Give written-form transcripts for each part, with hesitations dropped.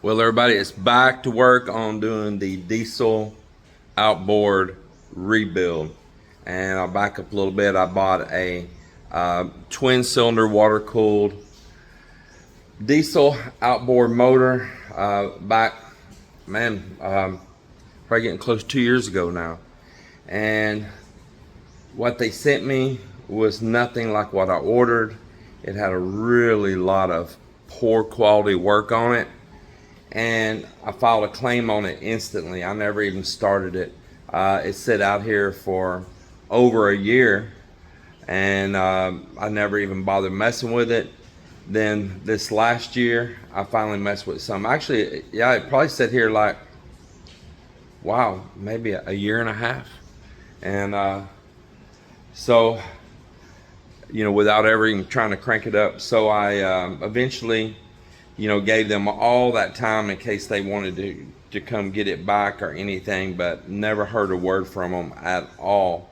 Well, everybody, it's back to work on doing the diesel outboard rebuild. And I'll back up a little bit. I bought a twin cylinder water cooled diesel outboard motor back, probably getting close to 2 years ago now. And what they sent me was nothing like what I ordered. It had a really lot of poor quality work on it. And I filed a claim on it instantly. I never even started it. It sat out here for over a year, and I never even bothered messing with it. Then this last year, I finally messed with some. Actually, yeah, it probably sat here like, wow, maybe a year and a half. And so, you know, without ever even trying to crank it up. So I eventually, you know, gave them all that time in case they wanted to come get it back or anything, but never heard a word from them at all.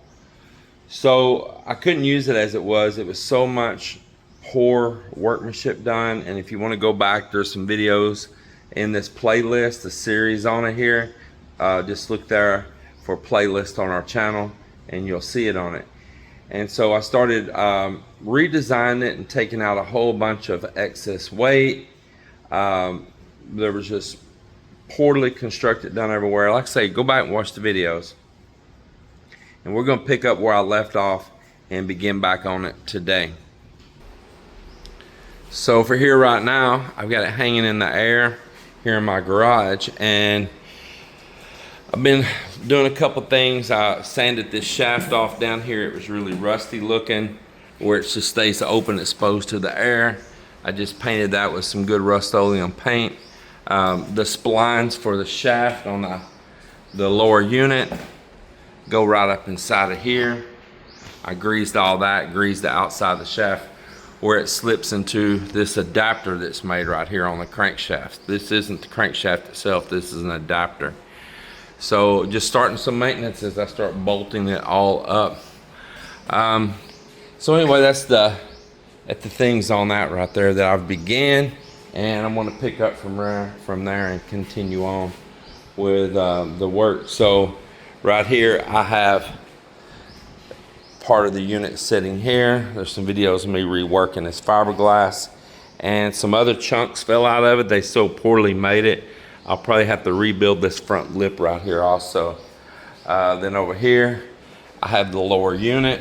So I couldn't use it as it was. It was so much poor workmanship done. And if you want to go back, there's some videos in this playlist, the series on it here. Just look there for playlist on our channel and you'll see it on it. And so I started redesigning it and taking out a whole bunch of excess weight. There was just poorly constructed done everywhere. Like I say, go back and watch the videos. And we're going to pick up where I left off and begin back on it today. So for here right now, I've got it hanging in the air here in my garage. And I've been doing a couple things. I sanded this shaft off down here. It was really rusty looking, where it just stays open, exposed to the air. I just painted that with some good Rust-Oleum paint. The splines for the shaft on the lower unit go right up inside of here. I greased all that, greased the outside of the shaft where it slips into this adapter that's made right here on the crankshaft. This isn't the crankshaft itself, this is an adapter. So just starting some maintenance as I start bolting it all up. So anyway, that's the things on that right there that I've began, and I'm going to pick up from there and continue on with the work. So right here I have part of the unit sitting here. There's some videos of me reworking this fiberglass, and some other chunks fell out of it. They so poorly made it, I'll probably have to rebuild this front lip right here also. Then over here I have the lower unit.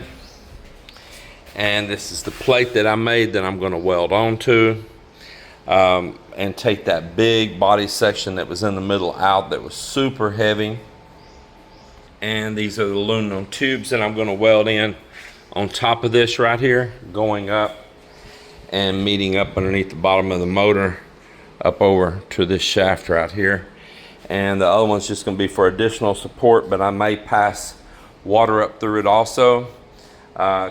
And this is the plate that I made that I'm going to weld onto, and take that big body section that was in the middle out that was super heavy. And these are the aluminum tubes that I'm going to weld in on top of this right here, going up and meeting up underneath the bottom of the motor up over to this shaft right here. And the other one's just going to be for additional support, but I may pass water up through it also.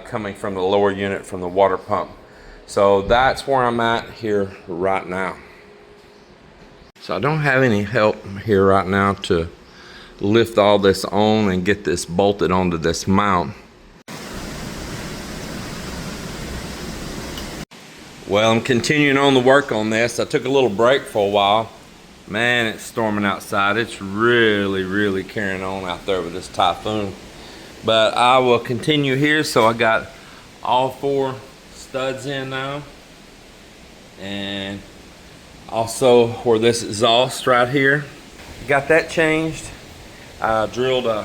Coming from the lower unit from the water pump. So that's where I'm at here right now. So I don't have any help here right now to lift all this on and get this bolted onto this mount. Well, I'm continuing on the work on this. I took a little break for a while. Man, it's storming outside. It's really carrying on out there with this typhoon. But I will continue here. So I got all 4 studs in now, and also where this exhaust right here, got that changed. I drilled a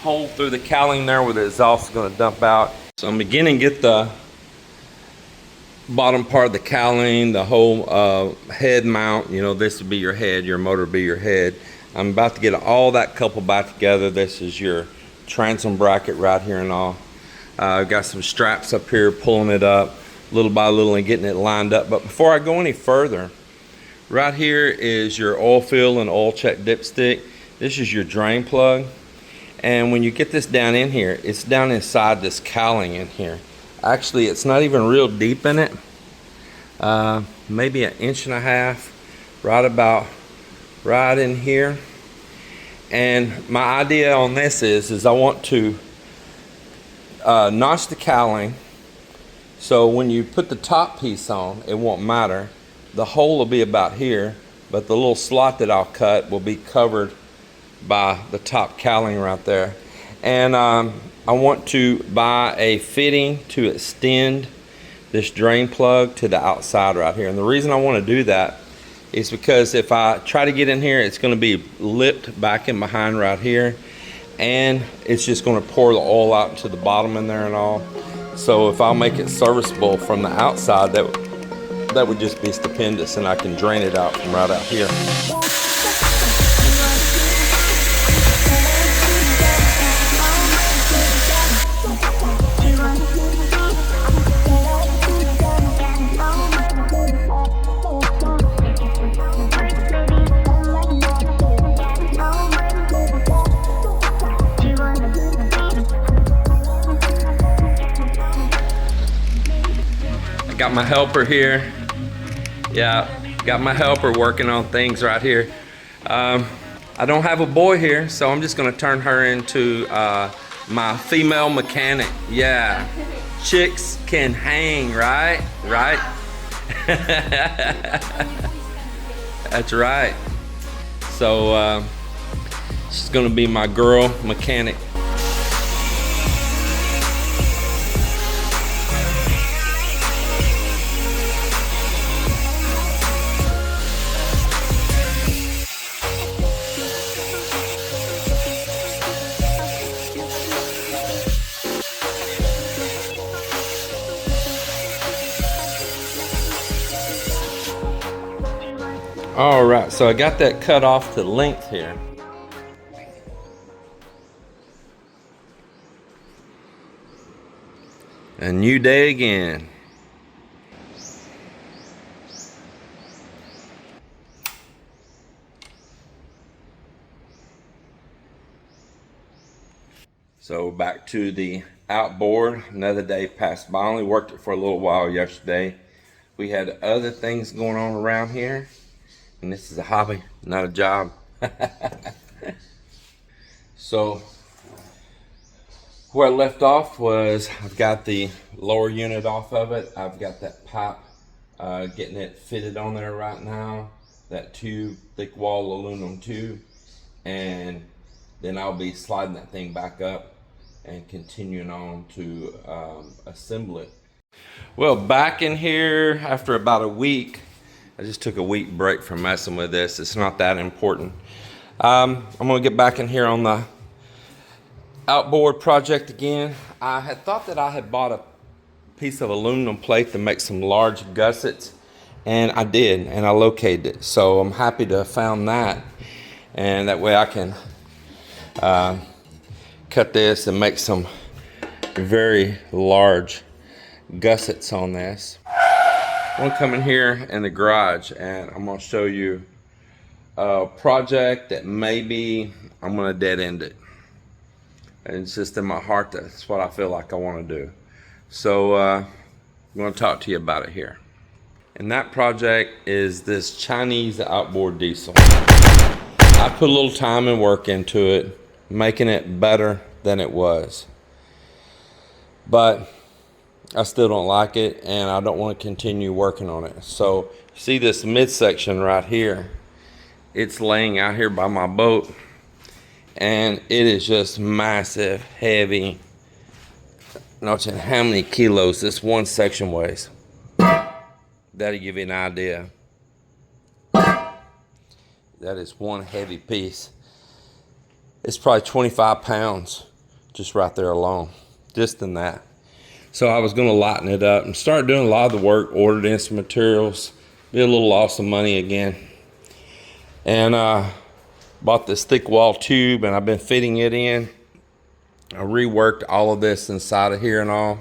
hole through the cowling there where the exhaust is going to dump out. So I'm beginning to get the bottom part of the cowling, the whole head mount. You know, this would be your head, your motor would be your head. I'm about to get all that coupled back together. This is your transom bracket right here and all. I've got some straps up here pulling it up little by little and getting it lined up. But before I go any further, right here is your oil fill and oil check dipstick. This is your drain plug. And when you get this down in here, it's down inside this cowling in here. Actually, it's not even real deep in it. Maybe 1.5 inches, right about right in here. And my idea on this is I want to notch the cowling, so when you put the top piece on, it won't matter. The hole will be about here, but the little slot that I'll cut will be covered by the top cowling right there. And I want to buy a fitting to extend this drain plug to the outside right here. And the reason I want to do that is because if I try to get in here, it's going to be lipped back in behind right here, and it's just going to pour the oil out to the bottom in there and all. So if I'll make it serviceable from the outside, that would just be stupendous, and I can drain it out from right out here. Got my helper here. Yeah, got my helper working on things right here. I don't have a boy here, so I'm just gonna turn her into my female mechanic. Yeah, chicks can hang, right? Right? That's right. So she's gonna be my girl mechanic. All right, so I got that cut off to length here. A new day again. So back to the outboard. Another day passed by. I only worked it for a little while yesterday. We had other things going on around here, and this is a hobby, not a job. So where I left off was I've got the lower unit off of it. I've got that pipe, getting it fitted on there right now. That tube, thick wall aluminum tube, and then I'll be sliding that thing back up and continuing on to assemble it. Well, back in here after about a week. I just took a week break from messing with this. It's not that important. I'm gonna get back in here on the outboard project again. I had thought that I had bought a piece of aluminum plate to make some large gussets, and I did, and I located it. So I'm happy to have found that, and that way I can cut this and make some very large gussets on this. I'm gonna come in here in the garage and I'm gonna show you a project that maybe I'm gonna dead end it. And it's just in my heart, that's what I feel like I wanna do. So I'm gonna talk to you about it here. And that project is this Chinese outboard diesel. I put a little time and work into it, making it better than it was. But I still don't like it, and I don't want to continue working on it. So you see this midsection right here, it's laying out here by my boat, and it is just massive, heavy. Notice how many kilos this one section weighs. That'll give you an idea. That is one heavy piece. It's probably 25 pounds just right there alone, just in that. So I was gonna lighten it up and start doing a lot of the work, ordered in some materials, be a little loss of money again. And bought this thick wall tube, and I've been fitting it in. I reworked all of this inside of here and all.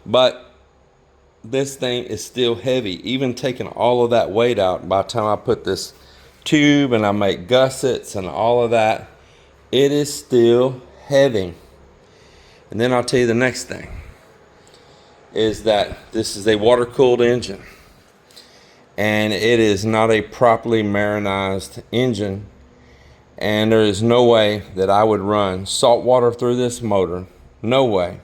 But this thing is still heavy. Even taking all of that weight out, by the time I put this tube and I make gussets and all of that, it is still heavy. And then I'll tell you the next thing, is that this is a water-cooled engine. And it is not a properly marinized engine. And there is no way that I would run salt water through this motor. No way.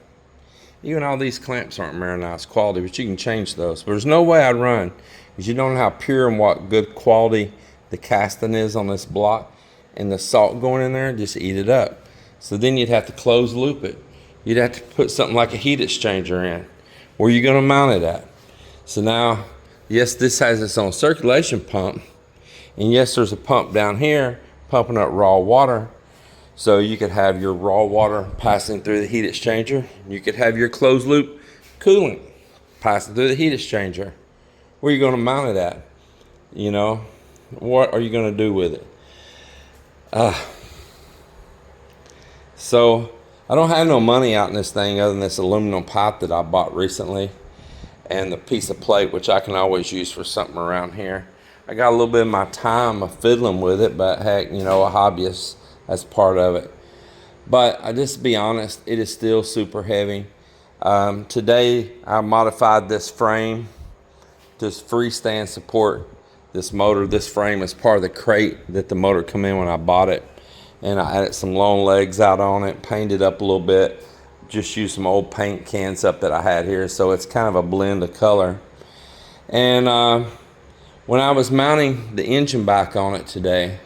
Even all these clamps aren't marinized quality, but you can change those. But there's no way I'd run is you don't know how pure and what good quality the casting is on this block, and the salt going in there just eat it up. So then you'd have to close loop it. You'd have to put something like a heat exchanger in. Where are you going to mount it at? So now, yes, this has its own circulation pump, and yes, there's a pump down here pumping up raw water. So you could have your raw water passing through the heat exchanger. You could have your closed loop coolant passing through the heat exchanger. Where are you going to mount it at? You know, what are you going to do with it? So I don't have no money out in this thing other than this aluminum pipe that I bought recently and the piece of plate, which I can always use for something around here. I got a little bit of my time of fiddling with it, but heck, you know, a hobbyist, that's part of it. But I just be honest, it is still super heavy. Today I modified this frame, this freestand support, this motor. This frame is part of the crate that the motor come in when I bought it. And I added some long legs out on it, painted up a little bit, just used some old paint cans up that I had here, so it's kind of a blend of color. And when I was mounting the engine back on it today,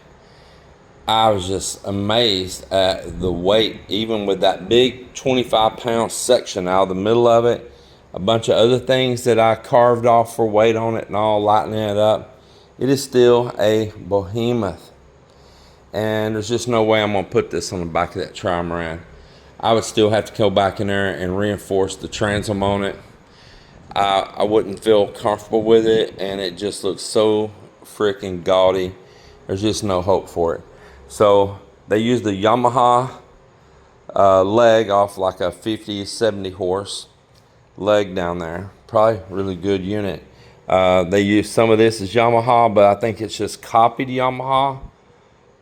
I was just amazed at the weight, even with that big 25-pound section out of the middle of it, a bunch of other things that I carved off for weight on it and all, lightening it up. It is still a behemoth. And there's just no way I'm gonna put this on the back of that trimaran. I would still have to go back in there and reinforce the transom on it. I wouldn't feel comfortable with it, and it just looks so freaking gaudy. There's just no hope for it. So they used the Yamaha leg off like a 50, 70 horse leg down there. Probably really good unit. They used some of this as Yamaha, but I think it's just copied Yamaha.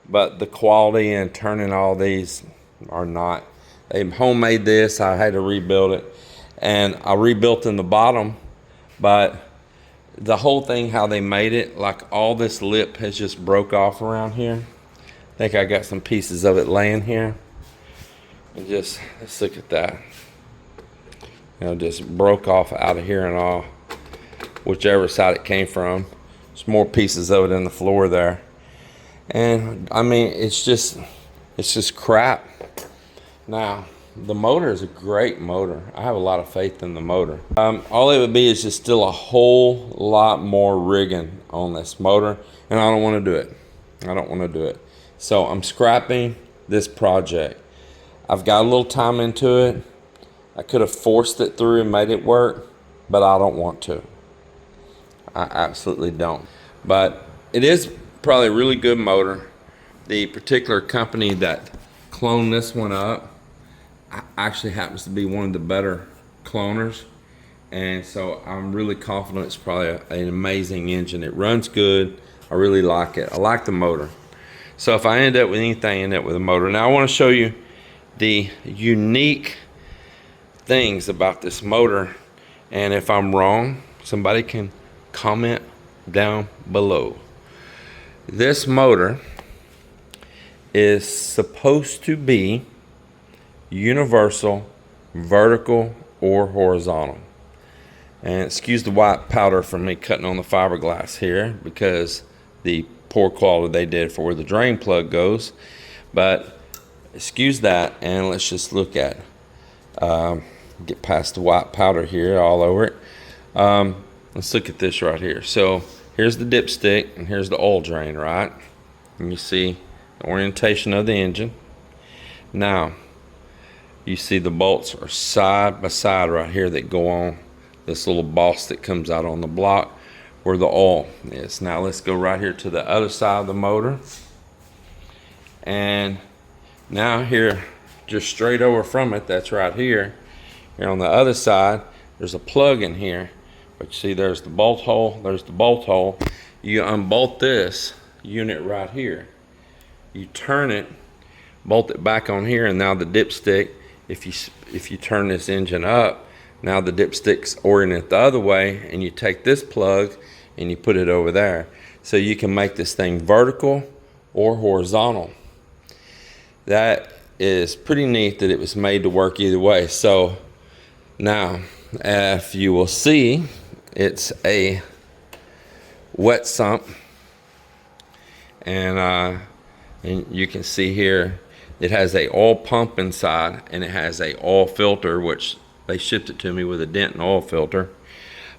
But the quality and turning all these are not. They homemade this. I had to rebuild it, and I rebuilt in the bottom, but the whole thing, how they made it, like all this lip has just broke off around here. I think I got some pieces of it laying here, and just let's look at that. You know, just broke off out of here and all, whichever side it came from. There's more pieces of it in the floor there. And I mean, it's just crap. Now, the motor is a great motor. I have a lot of faith in the motor. All it would be is just still a whole lot more rigging on this motor, and I don't want to do it. I don't want to do it. So I'm scrapping this project. I've got a little time into it. I could have forced it through and made it work, but I don't want to. I absolutely don't. But it is probably a really good motor. The particular company that cloned this one up actually happens to be one of the better cloners, and so I'm really confident it's probably an amazing engine. It runs good. I really like it. I like the motor. So if I end up with anything, I end up with a motor. Now I want to show you the unique things about this motor, and if I'm wrong, somebody can comment down below. This motor is supposed to be universal, vertical, or horizontal. And excuse the white powder from me cutting on the fiberglass here because the poor quality they did for where the drain plug goes. But excuse that, and let's just look at get past the white powder here all over it. Let's look at this right here. So here's the dipstick and here's the oil drain, right? And you see the orientation of the engine. Now you see the bolts are side by side right here that go on this little boss that comes out on the block where the oil is. Now let's go right here to the other side of the motor, and now here just straight over from it, that's right here. Here on the other side there's a plug in here, but you see there's the bolt hole, there's the bolt hole. You unbolt this unit right here, you turn it, bolt it back on here, and now the dipstick, if you turn this engine up, now the dipstick's oriented the other way, and you take this plug and you put it over there. So you can make this thing vertical or horizontal. That is pretty neat that it was made to work either way. So now, if you will see, it's a wet sump. And you can see here it has a oil pump inside, and it has a oil filter, which they shipped it to me with a dent and oil filter.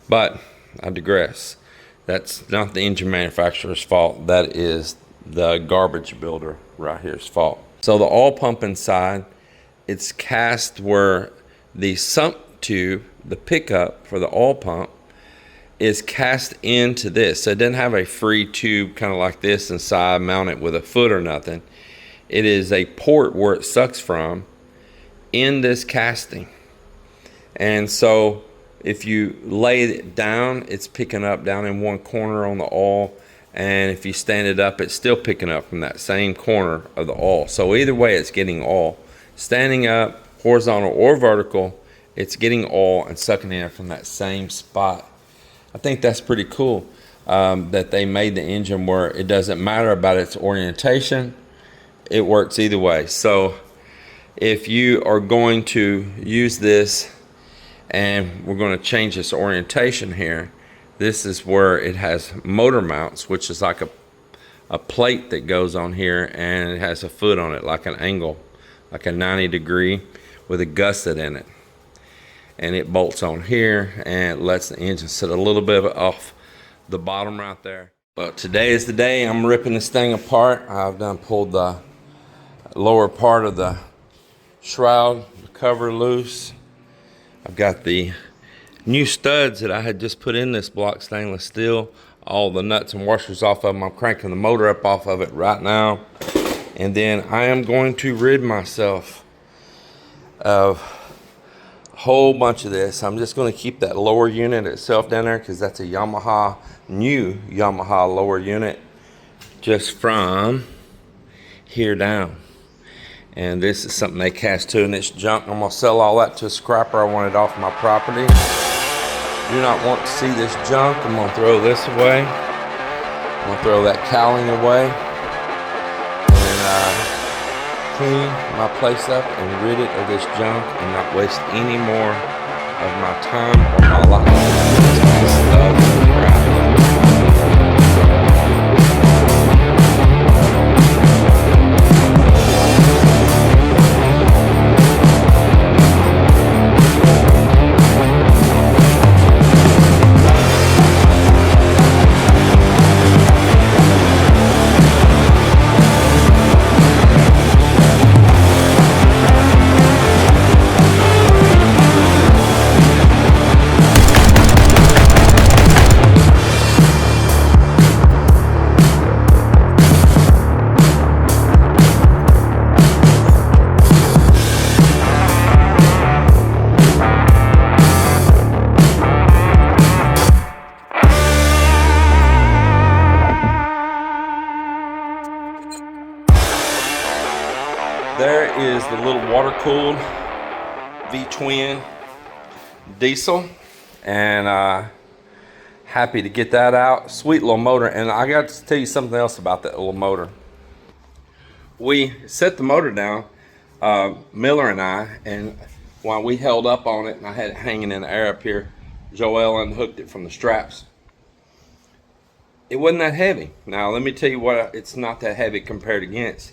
But I digress. That's not the engine manufacturer's fault. That is the garbage builder right here's fault. So the oil pump inside, it's cast where the sump tube, the pickup for the oil pump, is cast into this. So it doesn't have a free tube kind of like this inside mounted with a foot or nothing. It is a port where it sucks from in this casting. And so if you lay it down, it's picking up down in one corner on the oil. And if you stand it up, it's still picking up from that same corner of the oil. So either way, it's getting oil. Standing up, horizontal or vertical, it's getting oil and sucking in from that same spot. I think that's pretty cool that they made the engine where it doesn't matter about its orientation. It works either way. So if you are going to use this, and we're going to change this orientation here, this is where it has motor mounts, which is like a plate that goes on here, and it has a foot on it, like an angle, like a 90 degree with a gusset in it. And it bolts on here and it lets the engine sit a little bit off the bottom right there. But today is the day I'm ripping this thing apart. I've done pulled the lower part of the shroud, the cover loose. I've got the new studs that I had just put in this block stainless steel, all the nuts and washers off of them. I'm cranking the motor up off of it right now. And then I am going to rid myself of a whole bunch of this. I'm just going to keep that lower unit itself down there because that's a Yamaha, new Yamaha lower unit, just from here down. And this is something they cast to, and it's junk. I'm going to sell all that to a scrapper. I want it off my property. Do not want to see this junk. I'm going to throw this away. I'm going to throw that cowling away. And clean my place up and rid it of this junk and not waste any more of my time or my life. This stuff, crap. There is the little water-cooled V-twin diesel, and happy to get that out. Sweet little motor. And I got to tell you something else about that little motor. We set the motor down, Miller and I, and while we held up on it and I had it hanging in the air up here, Joel unhooked it from the straps. It wasn't that heavy. Now let me tell you what, it's not that heavy compared against.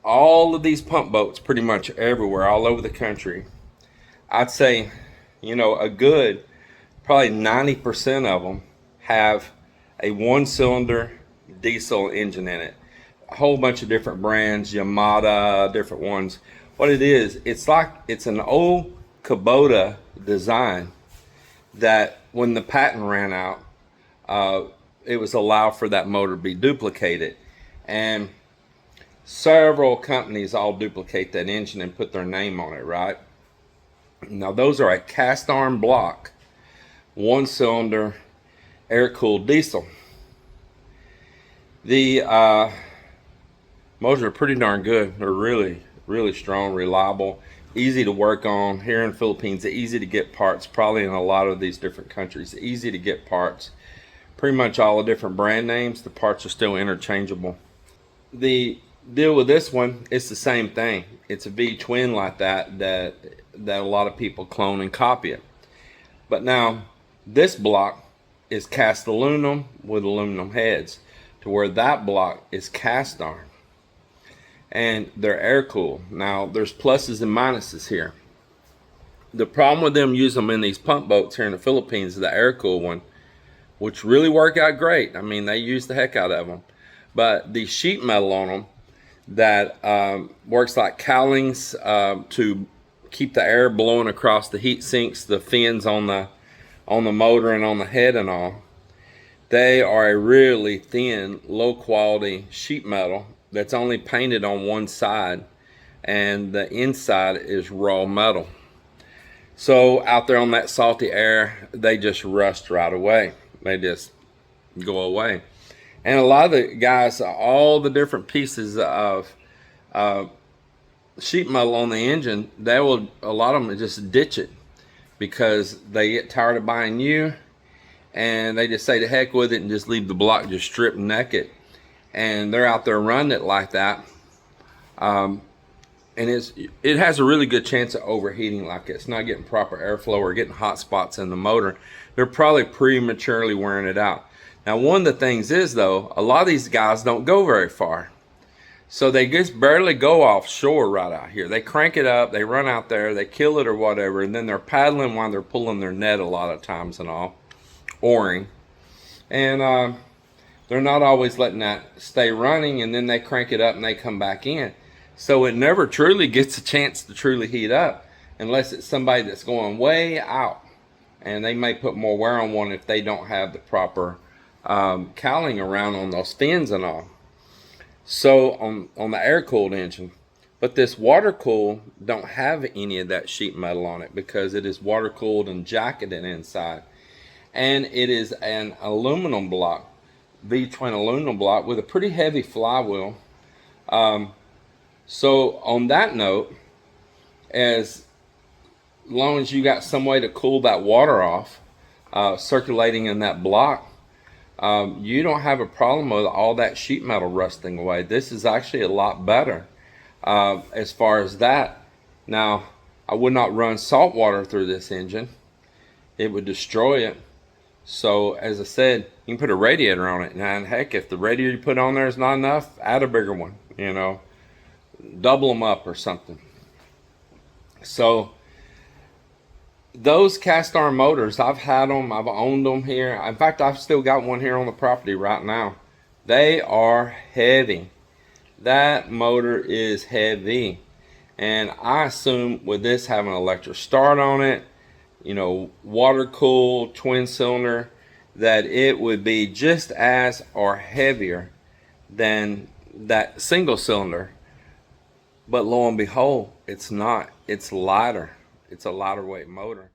All of these pump boats, pretty much everywhere, all over the country, I'd say, you know, a good, probably 90% of them have a one-cylinder diesel engine in it. A whole bunch of different brands, Yamaha, different ones. What it is, it's like, it's an old Kubota design that when the patent ran out, it was allowed for that motor to be duplicated. And several companies all duplicate that engine and put their name on it, right? Now those are a cast iron block, one cylinder, air-cooled diesel. The motors are pretty darn good. They're really, really strong, reliable, easy to work on. Here in the Philippines, easy to get parts, probably in a lot of these different countries, easy to get parts. Pretty much all the different brand names, the parts are still interchangeable. The deal with this one, it's the same thing. It's a V-twin like that a lot of people clone and copy it. But now this block is cast aluminum with aluminum heads, to where that block is cast iron. And they're air cooled. Now there's pluses and minuses here. The problem with them using them in these pump boats here in the Philippines is the air cooled one, which really work out great. I mean, they use the heck out of them. But the sheet metal on them that works like cowlings to keep the air blowing across the heat sinks, the fins on the motor and on the head and all. They are a really thin, low quality sheet metal that's only painted on one side, and the inside is raw metal. So out there on that salty air, they just rust right away. They just go away. And a lot of the guys, all the different pieces of sheet metal on the engine, a lot of them just ditch it because they get tired of buying new, and they just say to heck with it and just leave the block just stripped naked. And they're out there running it like that. And it has a really good chance of overheating, like it's not getting proper airflow or getting hot spots in the motor. They're probably prematurely wearing it out. Now, one of the things is, though, a lot of these guys don't go very far. So they just barely go offshore right out here. They crank it up, they run out there, they kill it or whatever, and then they're paddling while they're pulling their net a lot of times and all, oaring. And they're not always letting that stay running, and then they crank it up and they come back in. So it never truly gets a chance to truly heat up unless it's somebody that's going way out. And they may put more wear on one if they don't have the proper cowling around on those fins and all. So on the air-cooled engine. But this water-cooled don't have any of that sheet metal on it because it is water-cooled and jacketed inside. And it is an aluminum block, V-twin aluminum block with a pretty heavy flywheel. So on that note, as long as you got some way to cool that water off, circulating in that block, you don't have a problem with all that sheet metal rusting away. This is actually a lot better as far as that. Now, I would not run salt water through this engine. It would destroy it. So, as I said, you can put a radiator on it. And heck, if the radiator you put on there is not enough, add a bigger one, you know. Double them up or something. So, those cast iron motors, I've had them, I've owned them here. In fact, I've still got one here on the property right now. They are heavy. That motor is heavy. And I assume with this having an electric start on it, you know, water cooled, twin cylinder, that it would be just as or heavier than that single cylinder. But lo and behold, it's not. It's lighter. It's a lighter weight motor.